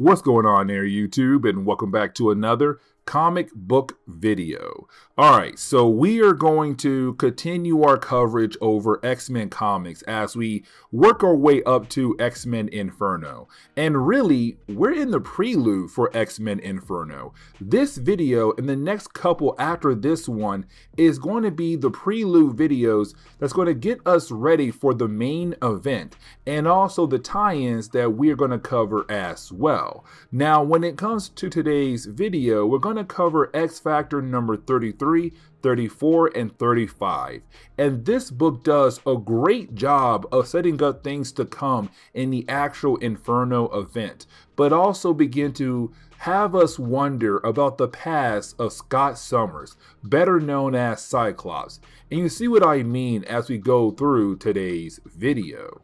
What's going on there, YouTube, and welcome back to another comic book video. Alright, so we are going to continue our coverage over X-Men comics as we work our way up to X-Men Inferno. And really, we're in the prelude for X-Men Inferno. This video and the next couple after this one is going to be the prelude videos that's going to get us ready for the main event and also the tie-ins that we are going to cover as well. Now, when it comes to today's video, we're going to cover X Factor number 33, 34, and 35. And this book does a great job of setting up things to come in the actual Inferno event, but also begin to have us wonder about the past of Scott Summers, better known as Cyclops. And you see what I mean as we go through today's video.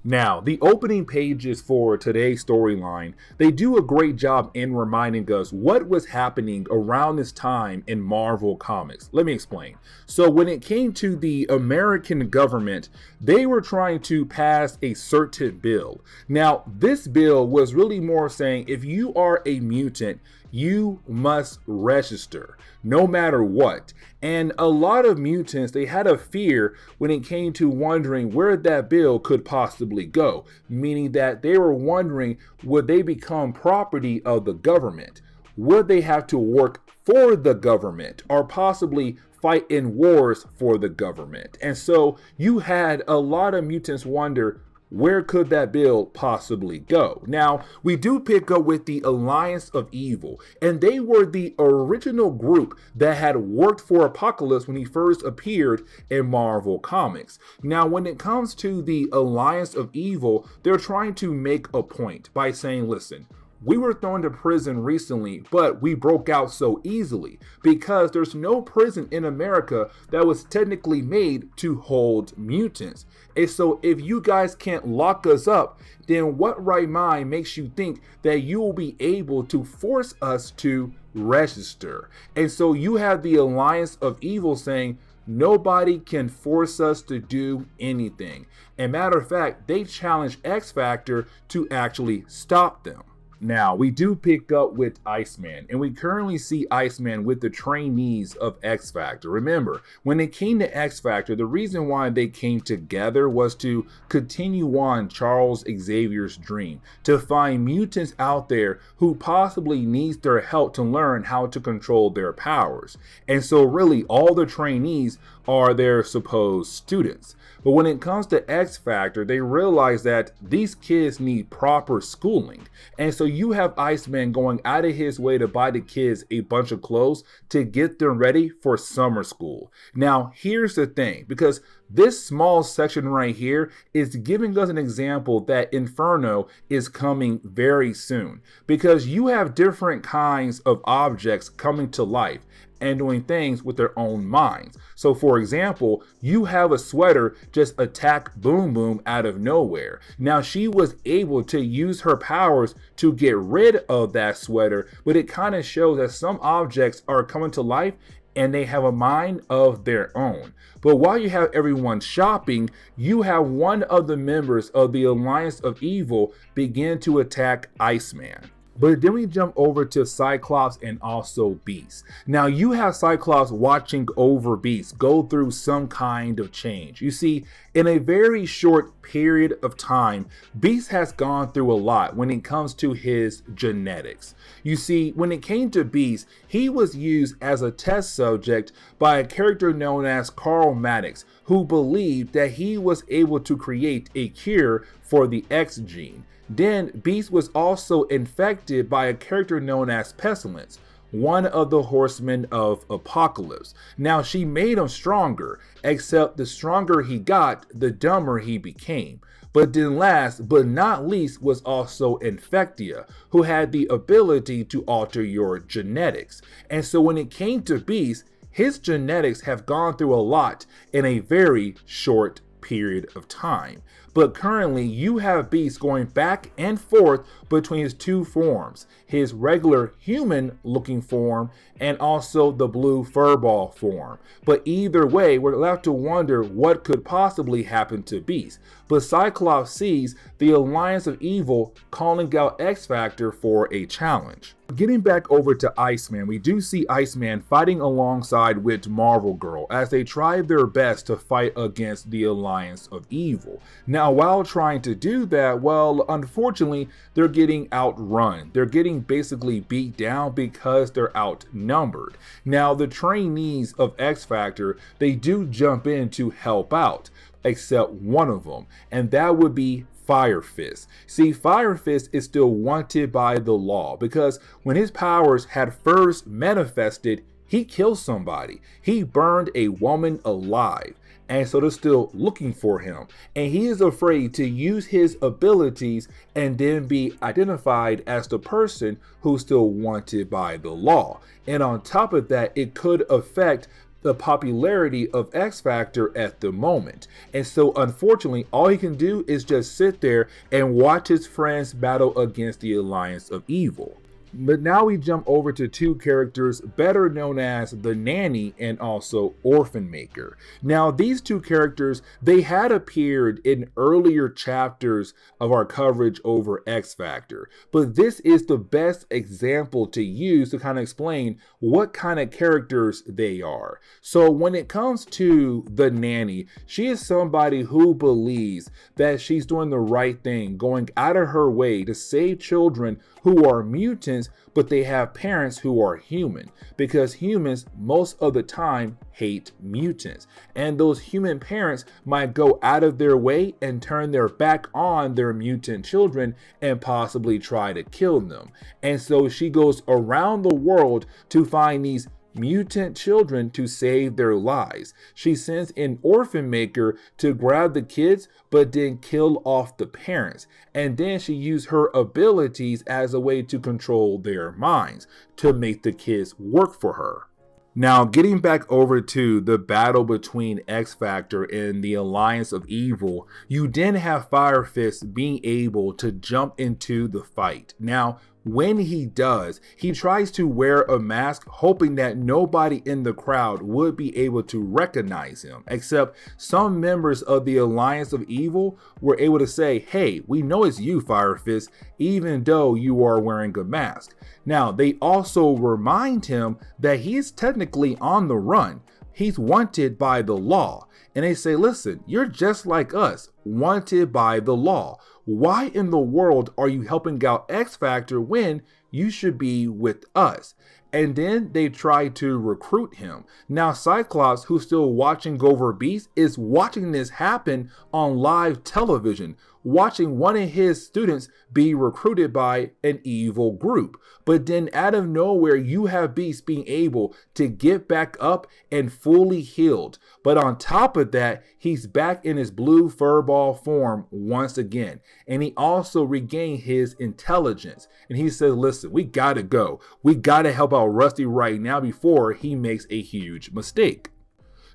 Now, the opening pages for today's storyline, they do a great job in reminding us what was happening around this time in Marvel Comics. Let me explain. So when it came to the American government, they were trying to pass a certain bill. Now, this bill was really more saying if you are a mutant, you must register no matter what. And a lot of mutants, they had a fear when it came to wondering where that bill could possibly go, meaning that they were wondering, would they become property of the government? Would they have to work for the government or possibly fight in wars for the government? And so you had a lot of mutants wonder, where could that bill possibly go? Now, we do pick up with the Alliance of Evil, and they were the original group that had worked for Apocalypse when he first appeared in Marvel Comics. Now, when it comes to the Alliance of Evil, they're trying to make a point by saying, listen, we were thrown to prison recently, but we broke out so easily because there's no prison in America that was technically made to hold mutants. And so if you guys can't lock us up, then what right mind makes you think that you will be able to force us to register? And so you have the Alliance of Evil saying, nobody can force us to do anything. And matter of fact, they challenge X Factor to actually stop them. Now, we do pick up with Iceman, and we currently see Iceman with the trainees of X Factor. Remember, when it came to X Factor, the reason why they came together was to continue on Charles Xavier's dream, to find mutants out there who possibly needs their help to learn how to control their powers. And so really, all the trainees are their supposed students. But when it comes to X Factor, they realize that these kids need proper schooling. And so you have Iceman going out of his way to buy the kids a bunch of clothes to get them ready for summer school. Now, here's the thing, because this small section right here is giving us an example that Inferno is coming very soon, because you have different kinds of objects coming to life and doing things with their own minds. So for example, you have a sweater just attack Boom Boom out of nowhere. Now she was able to use her powers to get rid of that sweater, but it kind of shows that some objects are coming to life and they have a mind of their own. But while you have everyone shopping, you have one of the members of the Alliance of Evil begin to attack Iceman. But then we jump over to Cyclops and also Beast. Now you have Cyclops watching over Beast go through some kind of change. You see, in a very short period of time, Beast has gone through a lot when it comes to his genetics. You see, when it came to Beast, he was used as a test subject by a character known as Carl Maddox, who believed that he was able to create a cure for the X gene. Then Beast was also infected by a character known as Pestilence, one of the horsemen of Apocalypse. Now she made him stronger, except the stronger he got, the dumber he became. But then last but not least was also Infectia, who had the ability to alter your genetics. And so when it came to Beast, his genetics have gone through a lot in a very short period of time. But currently, you have Beast going back and forth between his two forms, his regular human-looking form and also the blue furball form. But either way, we're left to wonder what could possibly happen to Beast. But Cyclops sees the Alliance of Evil calling out X-Factor for a challenge. Getting back over to Iceman, we do see Iceman fighting alongside with Marvel Girl as they try their best to fight against the Alliance of Evil. Now, while trying to do that, well, unfortunately, they're getting outrun. They're getting basically beat down because they're outnumbered. Now, the trainees of X-Factor, they do jump in to help out, except one of them, and that would be Fire Fist. See, Fire Fist is still wanted by the law because when his powers had first manifested, he killed somebody. He burned a woman alive. And so they're still looking for him. And he is afraid to use his abilities and then be identified as the person who's still wanted by the law. And on top of that, it could affect the popularity of X-Factor at the moment. And so unfortunately, all he can do is just sit there and watch his friends battle against the Alliance of Evil. But now we jump over to two characters better known as the Nanny and also Orphan Maker. Now these two characters, they had appeared in earlier chapters of our coverage over X-Factor, but this is the best example to use to kind of explain what kind of characters they are. So when it comes to the Nanny, she is somebody who believes that she's doing the right thing, going out of her way to save children who are mutants, but they have parents who are human, because humans most of the time hate mutants, and those human parents might go out of their way and turn their back on their mutant children and possibly try to kill them. And so she goes around the world to find these mutant children to save their lives. She sends an Orphan Maker to grab the kids but then kill off the parents, and then she used her abilities as a way to control their minds to make the kids work for her. Now, getting back over to the battle between X-Factor and the Alliance of Evil, you then have Fire Fist being able to jump into the fight. Now, when he does, he tries to wear a mask, hoping that nobody in the crowd would be able to recognize him, except some members of the Alliance of Evil were able to say, "Hey, we know it's you, Fire Fist, even though you are wearing a mask." Now, they also remind him that he is technically on the run. He's wanted by the law. And they say, listen, you're just like us, wanted by the law. Why in the world are you helping out X-Factor when you should be with us? And then they try to recruit him. Now Cyclops, who's still watching over Beast, is watching this happen on live television, watching one of his students be recruited by an evil group. But then out of nowhere, you have Beast being able to get back up and fully healed. But on top of that, he's back in his blue furball form once again. And he also regained his intelligence. And he says, listen, we gotta go. We gotta help out Rusty right now before he makes a huge mistake.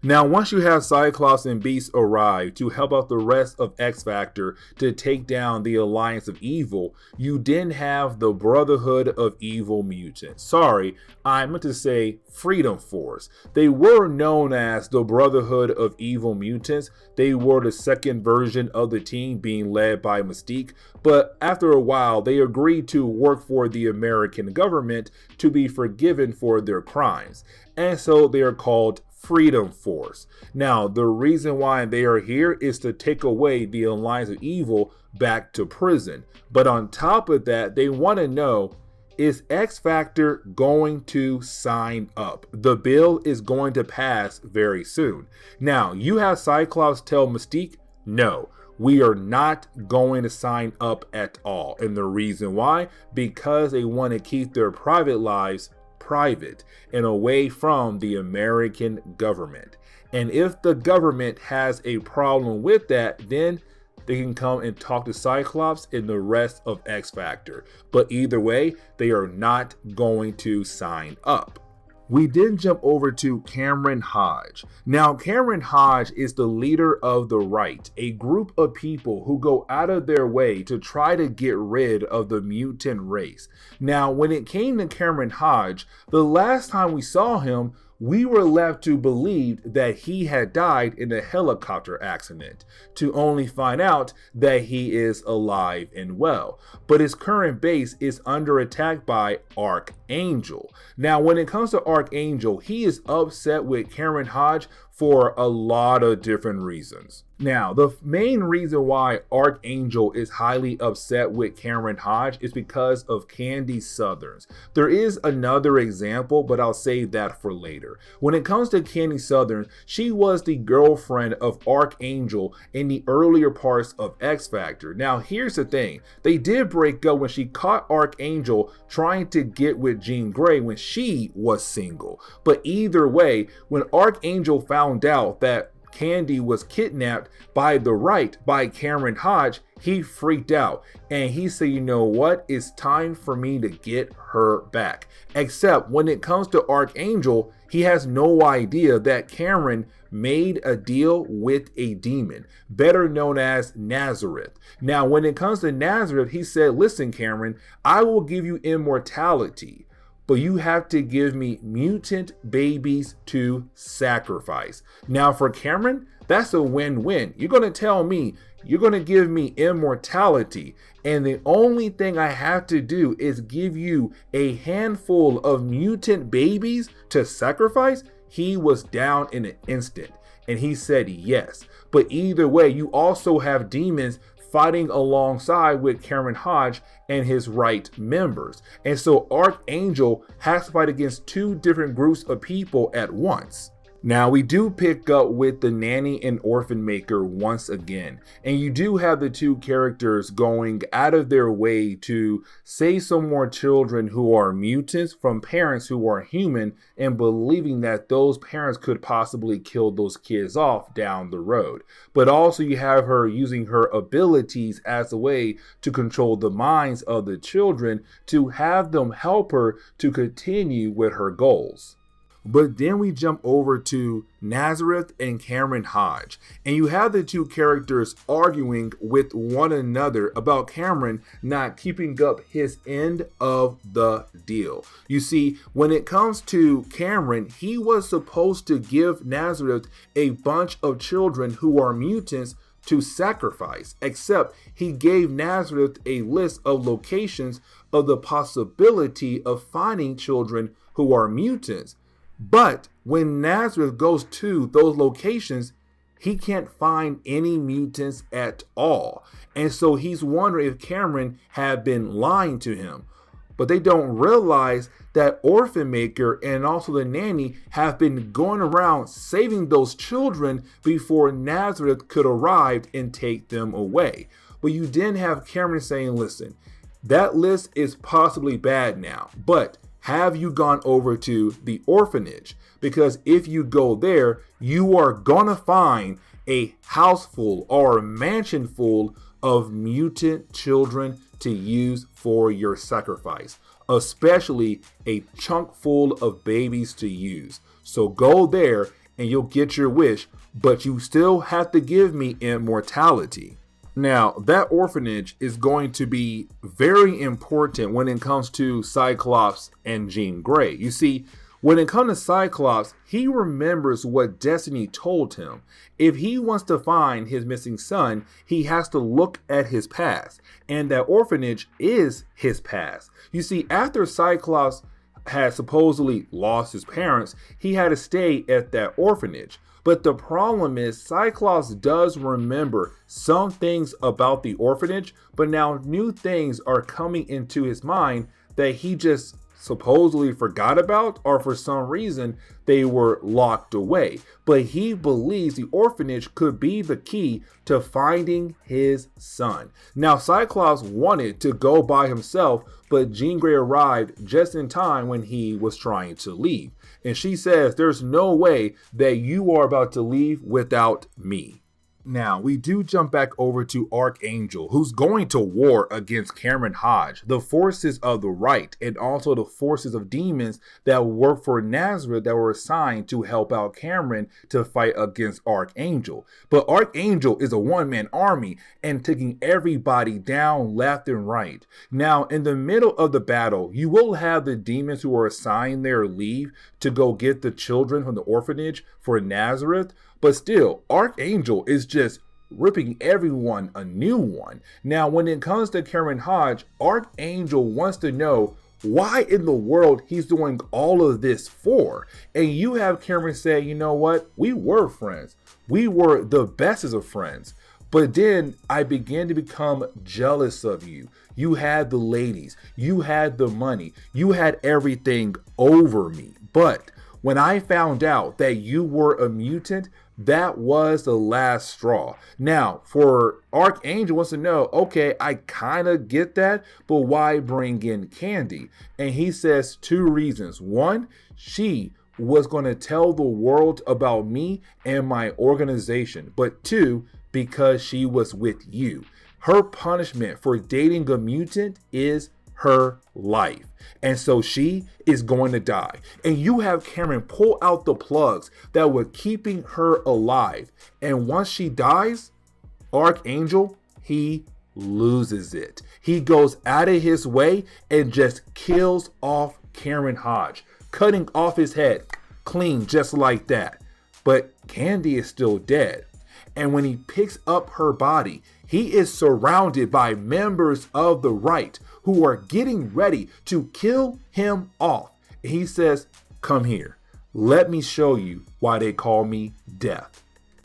Now, once you have Cyclops and Beast arrive to help out the rest of X-Factor to take down the Alliance of Evil, you then have the Brotherhood of Evil Mutants. Sorry, I meant to say Freedom Force. They were known as the Brotherhood of Evil Mutants. They were the second version of the team being led by Mystique, but after a while, they agreed to work for the American government to be forgiven for their crimes. And so they are called Freedom Force. Now, the reason why they are here is to take away the Alliance of Evil back to prison. But on top of that, they want to know, is X-Factor going to sign up? The bill is going to pass very soon. Now, you have Cyclops tell Mystique, no, we are not going to sign up at all. And the reason why? Because they want to keep their private lives private and away from the American government. And if the government has a problem with that, then they can come and talk to Cyclops and the rest of X-Factor. But either way, they are not going to sign up. We then jump over to Cameron Hodge. Now, Cameron Hodge is the leader of the Right, a group of people who go out of their way to try to get rid of the mutant race. Now, when it came to Cameron Hodge, the last time we saw him, we were left to believe that he had died in a helicopter accident, to only find out that he is alive and well. But his current base is under attack by Archangel. Now, when it comes to Archangel, he is upset with Cameron Hodge for a lot of different reasons. Now, the main reason why Archangel is highly upset with Cameron Hodge is because of Candy Southerns. There is another example, but I'll save that for later. When it comes to Candy Southerns, she was the girlfriend of Archangel in the earlier parts of X Factor. Now, here's the thing. They did break up when she caught Archangel trying to get with Jean Grey when she was single. But either way, when Archangel found out that Candy was kidnapped by the Right, by Cameron Hodge, he freaked out and he said, you know what, it's time for me to get her back. Except when it comes to Archangel, he has no idea that Cameron made a deal with a demon, better known as Nazareth. Now, when it comes to Nazareth, he said, listen, Cameron, I will give you immortality, but you have to give me mutant babies to sacrifice. Now, for Cameron, that's a win-win. You're going to tell me, you're going to give me immortality, and the only thing I have to do is give you a handful of mutant babies to sacrifice? He was down in an instant, and he said yes. But either way, you also have demons fighting alongside with Cameron Hodge and his Right members. And so Archangel has to fight against two different groups of people at once. Now, we do pick up with the nanny and orphan maker once again, and you do have the two characters going out of their way to save some more children who are mutants from parents who are human, and believing that those parents could possibly kill those kids off down the road. But also you have her using her abilities as a way to control the minds of the children to have them help her to continue with her goals. But then we jump over to Nazareth and Cameron Hodge, and you have the two characters arguing with one another about Cameron not keeping up his end of the deal. You see, when it comes to Cameron, he was supposed to give Nazareth a bunch of children who are mutants to sacrifice, except he gave Nazareth a list of locations of the possibility of finding children who are mutants. But when Nazareth goes to those locations, he can't find any mutants at all. And so he's wondering if Cameron had been lying to him. But they don't realize that Orphan Maker and also the nanny have been going around saving those children before Nazareth could arrive and take them away. But you then have Cameron saying, listen, that list is possibly bad now, but have you gone over to the orphanage? Because if you go there, you are gonna find a house full or a mansion full of mutant children to use for your sacrifice, especially a chunk full of babies to use. So go there and you'll get your wish, but you still have to give me immortality. Now, that orphanage is going to be very important when it comes to Cyclops and Jean Grey. You see, when it comes to Cyclops, he remembers what Destiny told him. If he wants to find his missing son, he has to look at his past, and that orphanage is his past. You see, after Cyclops had supposedly lost his parents, he had to stay at that orphanage. But the problem is Cyclops does remember some things about the orphanage, but now new things are coming into his mind that he just supposedly forgot about, or for some reason they were locked away. But he believes the orphanage could be the key to finding his son. Now, Cyclops wanted to go by himself, but Jean Grey arrived just in time when he was trying to leave. And she says, there's no way that you are about to leave without me. Now, we do jump back over to Archangel, who's going to war against Cameron Hodge, the forces of the right, and also the forces of demons that work for Nazareth that were assigned to help out Cameron to fight against Archangel. But Archangel is a one-man army and taking everybody down left and right. Now, in the middle of the battle, you will have the demons who are assigned there leave to go get the children from the orphanage for Nazareth. But still, Archangel is just ripping everyone a new one. Now, when it comes to Cameron Hodge, Archangel wants to know why in the world he's doing all of this for. And you have Cameron say, you know what? We were friends. We were the bestest of friends. But then I began to become jealous of you. You had the ladies. You had the money. You had everything over me. But when I found out that you were a mutant, that was the last straw. Now, for Archangel wants to know, okay, I kind of get that, but why bring in Candy? And he says two reasons. One, she was going to tell the world about me and my organization. But two, because she was with you. Her punishment for dating a mutant is her life. And so she is going to die. And you have Cameron pull out the plugs that were keeping her alive. And once she dies, Archangel, he loses it. He goes out of his way and just kills off Cameron Hodge, cutting off his head clean just like that. But Candy is still dead. And when he picks up her body, he is surrounded by members of the right who are getting ready to kill him off. And he says, come here. Let me show you why they call me Death.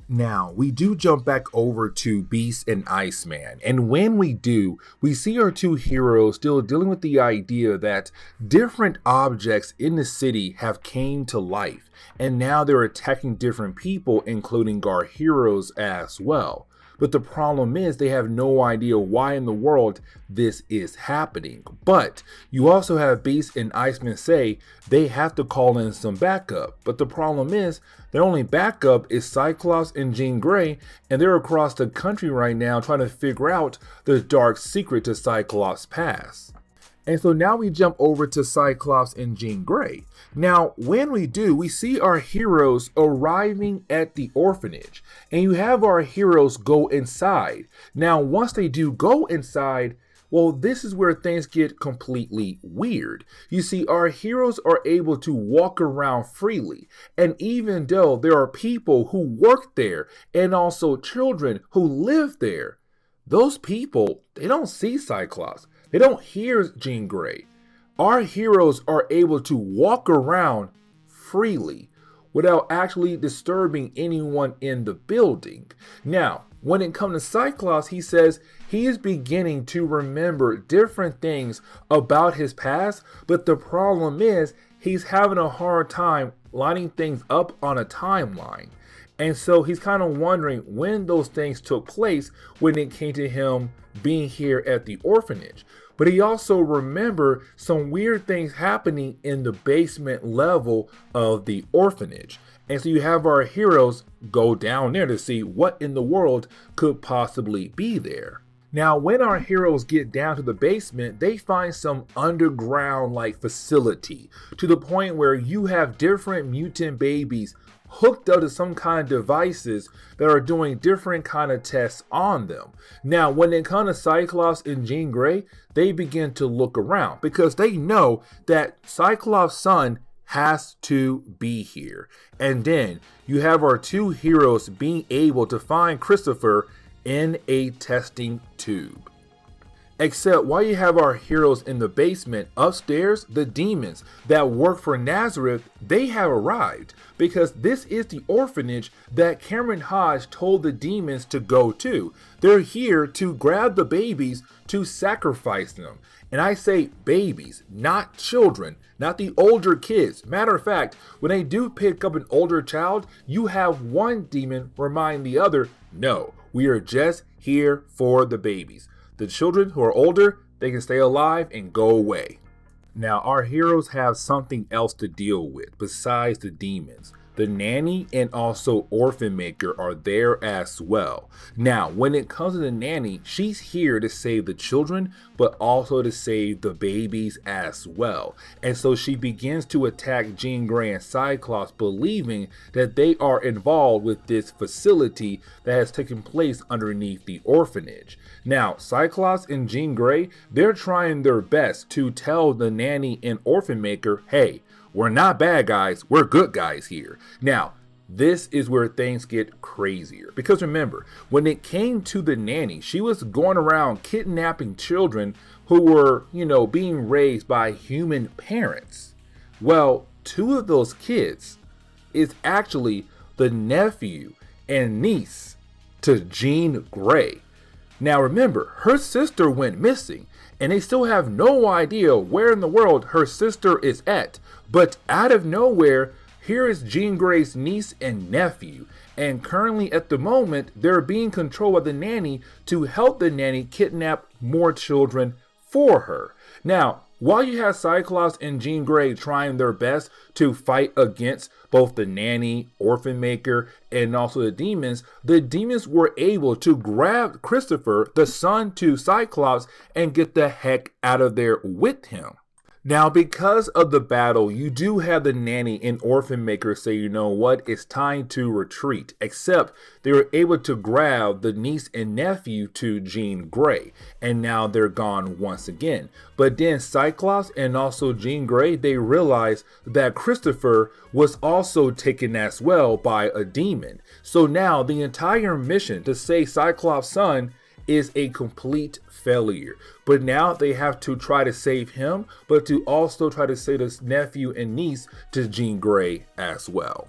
Now, we do jump back over to Beast and Iceman. And when we do, we see our two heroes still dealing with the idea that different objects in the city have came to life. And now they're attacking different people, including our heroes as well. But the problem is they have no idea why in the world this is happening. But you also have Beast and Iceman say they have to call in some backup. But the problem is their only backup is Cyclops and Jean Grey, and they're across the country right now trying to figure out the dark secret to Cyclops' past. And so now we jump over to Cyclops and Jean Grey. Now, when we do, we see our heroes arriving at the orphanage. And you have our heroes go inside. Now, once they do go inside, well, this is where things get completely weird. You see, our heroes are able to walk around freely. And even though there are people who work there and also children who live there, those people, they don't see Cyclops. They don't hear Jean Grey. Our heroes are able to walk around freely without actually disturbing anyone in the building. Now, when it comes to Cyclops, he says he is beginning to remember different things about his past, but the problem is he's having a hard time lining things up on a timeline. And so he's kind of wondering when those things took place when it came to him being here at the orphanage. But he also remembered some weird things happening in the basement level of the orphanage. And so you have our heroes go down there to see what in the world could possibly be there. Now, when our heroes get down to the basement, they find some underground like facility to the point where you have different mutant babies hooked up to some kind of devices that are doing different kind of tests on them. Now, when it comes to Cyclops and Jean Grey, they begin to look around because they know that Cyclops' son has to be here. And then you have our two heroes being able to find Christopher in a testing tube. Except while you have our heroes in the basement, upstairs, the demons that work for Nazareth, they have arrived because this is the orphanage that Cameron Hodge told the demons to go to. They're here to grab the babies to sacrifice them. And I say babies, not children, not the older kids. Matter of fact, when they do pick up an older child, you have one demon remind the other, no, we are just here for the babies. The children who are older, they can stay alive and go away. Now, our heroes have something else to deal with besides the demons. the nanny and also orphan maker are there as well. Now, when it comes to the nanny, she's here to save the children, but also to save the babies as well. And so she begins to attack Jean Grey and Cyclops, believing that they are involved with this facility that has taken place underneath the orphanage. Now, Cyclops and Jean Grey, they're trying their best to tell the nanny and orphan maker, hey, we're not bad guys, we're good guys here. Now, this is where things get crazier. Because remember, when it came to the nanny, she was going around kidnapping children who were, being raised by human parents. Well, two of those kids is actually the nephew and niece to Jean Grey. Now remember, her sister went missing, and they still have no idea where in the world her sister is at. But out of nowhere, here is Jean Grey's niece and nephew, and currently at the moment, they're being controlled by the nanny to help the nanny kidnap more children for her. Now, while you have Cyclops and Jean Grey trying their best to fight against both the nanny, orphan maker, and also the demons were able to grab Christopher, the son to Cyclops, and get the heck out of there with him. Now, because of the battle, you do have the nanny and orphan maker say, you know what, it's time to retreat. Except they were able to grab the niece and nephew to Jean Grey, and now they're gone once again. But then Cyclops and also Jean Grey, they realize that Christopher was also taken as well by a demon. So now the entire mission to save Cyclops' son is a complete failure. But now they have to try to save him, but to also try to save his nephew and niece to Jean Grey as well.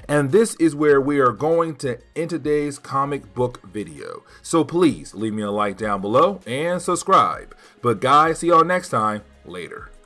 And this is where we are going to end today's comic book video. So please leave me a like down below and subscribe. But guys, see y'all next time. Later.